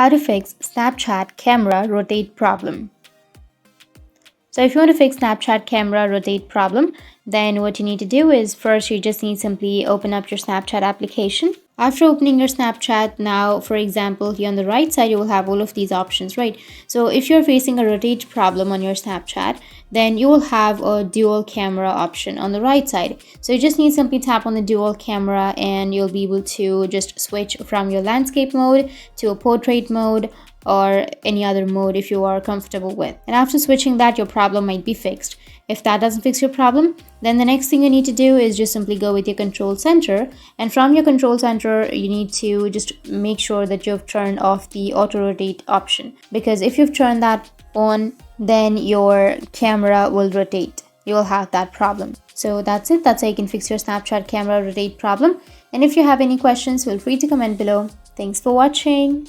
How to fix Snapchat camera rotate problem. So if you want to fix Snapchat camera rotate problem, then what you need to do is first you just need simply open up your Snapchat application. After opening your Snapchat, now for example here on the right side you will have all of these options, right? So if you're facing a rotate problem on your Snapchat, then you will have a dual camera option on the right side. So you just need simply tap on the dual camera and you'll be able to just switch from your landscape mode to a portrait mode or any other mode if you are comfortable with. And after switching that, your problem might be fixed. If that doesn't fix your problem, then the next thing you need to do is just simply go with your control center, and from your control center you need to just make sure that you've turned off the auto rotate option, because if you've turned that on, then your camera will rotate. You will have that problem. So that's it. That's how you can fix your Snapchat camera rotate problem. And if you have any questions, feel free to comment below. Thanks for watching.